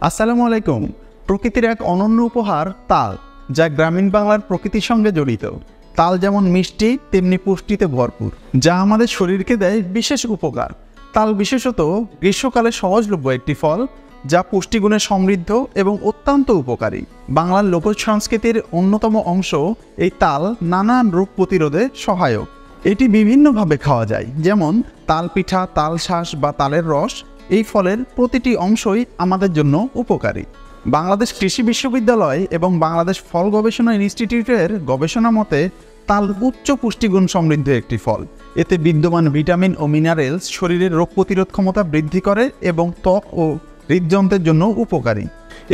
আসসালামু আলাইকুম। প্রকৃতির এক অনন্য উপহার তাল, যা গ্রামীণ বাংলার প্রকৃতির সঙ্গে জড়িত। তাল যেমন মিষ্টি তেমনি পুষ্টিতে ভরপুর, যা আমাদের শরীরকে দেয় বিশেষ উপকার। তাল বিশেষত গ্রীষ্মকালে সহজলভ্য একটি ফল, যা পুষ্টিগুণে সমৃদ্ধ এবং অত্যন্ত উপকারী। বাংলার লোক সংস্কৃতির অন্যতম অংশ এই তাল নানান রোগ প্রতিরোধে সহায়ক। এটি বিভিন্নভাবে খাওয়া যায়, যেমন তাল পিঠা, তাল শাঁস বা তালের রস। এই ফলের প্রতিটি অংশই আমাদের জন্য উপকারী। বাংলাদেশ কৃষি বিশ্ববিদ্যালয় এবং বাংলাদেশ ফল গবেষণা ইনস্টিটিউটের গবেষণা মতে তাল উচ্চ পুষ্টিগুণ সমৃদ্ধ একটি ফল। এতে বিদ্যমান ভিটামিন ও মিনারেলস শরীরের রোগ প্রতিরোধ ক্ষমতা বৃদ্ধি করে এবং ত্বক ও হৃদযন্ত্রের জন্য উপকারী।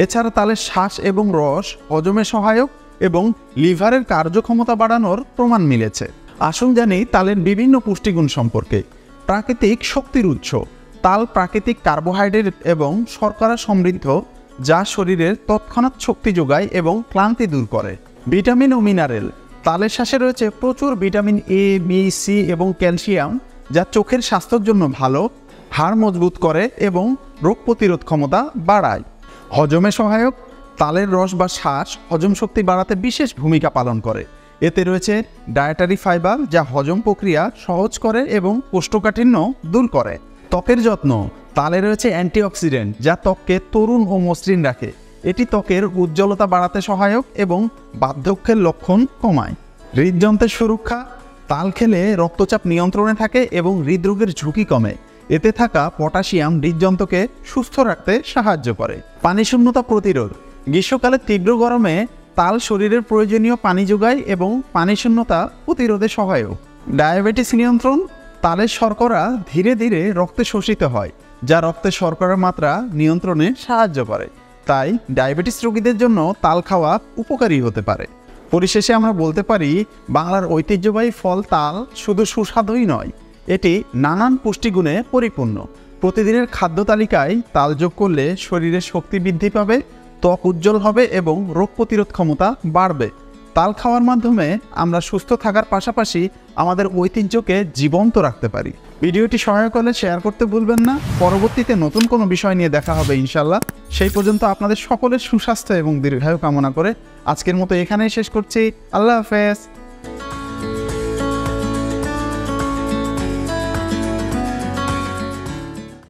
এছাড়া তালের শ্বাস এবং রস হজমে সহায়ক এবং লিভারের কার্যক্ষমতা বাড়ানোর প্রমাণ মিলেছে। আসুন জানি তালের বিভিন্ন পুষ্টিগুণ সম্পর্কে। প্রাকৃতিক শক্তির উৎস। তাল প্রাকৃতিক কার্বোহাইড্রেট এবং শর্করা সমৃদ্ধ, যা শরীরের তৎক্ষণাৎ শক্তি যোগায় এবং ক্লান্তি দূর করে। ভিটামিন ও মিনারেল। তালের শ্বাসে রয়েছে প্রচুর ভিটামিন এ, বি, সি এবং ক্যালসিয়াম, যা চোখের স্বাস্থ্যের জন্য ভালো, হাড় মজবুত করে এবং রোগ প্রতিরোধ ক্ষমতা বাড়ায়। হজমে সহায়ক। তালের রস বা শ্বাস হজম শক্তি বাড়াতে বিশেষ ভূমিকা পালন করে। এতে রয়েছে ডায়েটারি ফাইবার, যা হজম প্রক্রিয়া সহজ করে এবং কোষ্ঠকাঠিন্য দূর করে। ত্বকের যত্ন। তালে রয়েছে অ্যান্টিঅক্সিডেন্ট, যা ত্বককে তরুণ ও মসৃণ রাখে। এটি ত্বকের উজ্জ্বলতা বাড়াতে সহায়ক এবং বার্ধক্যের লক্ষণ কমায়। হৃদযন্ত্রের সুরক্ষা। তাল খেলে রক্তচাপ নিয়ন্ত্রণে থাকে এবং হৃদরোগের ঝুঁকি কমে। এতে থাকা পটাশিয়াম হৃদযন্ত্রকে সুস্থ রাখতে সাহায্য করে। পানিশূন্যতা প্রতিরোধ। গ্রীষ্মকালে তীব্র গরমে তাল শরীরের প্রয়োজনীয় পানি যোগায় এবং পানিশূন্যতা প্রতিরোধে সহায়ক। ডায়াবেটিস নিয়ন্ত্রণ। তালের শর্করা ধীরে ধীরে রক্তে শোষিত হয়, যা রক্তে শর্করার মাত্রা নিয়ন্ত্রণে সাহায্য করে। তাই ডায়াবেটিস রোগীদের জন্য তাল খাওয়া উপকারী হতে পারে। পরিশেষে আমরা বলতে পারি, বাংলার ঐতিহ্যবাহী ফল তাল শুধু সুস্বাদুই নয়, এটি নানান পুষ্টিগুণে পরিপূর্ণ। প্রতিদিনের খাদ্য তালিকায় তাল যোগ করলে শরীরের শক্তি বৃদ্ধি পাবে, ত্বক উজ্জ্বল হবে এবং রোগ প্রতিরোধ ক্ষমতা বাড়বে। তাল খাওয়ার মাধ্যমে আমরা সুস্থ থাকার পাশাপাশি আমাদের ঐতিহ্যকে জীবন্ত রাখতে পারি। ভিডিওটি সহায়ক হলে শেয়ার করতে ভুলবেন না। পরবর্তীতে নতুন কোনো বিষয় নিয়ে দেখা হবে ইনশাল্লাহ। সেই পর্যন্ত আপনাদের সকলের সুস্বাস্থ্য এবং দীর্ঘায়ু কামনা করে আজকের মতো এখানেই শেষ করছি। আল্লাহ হাফেজ।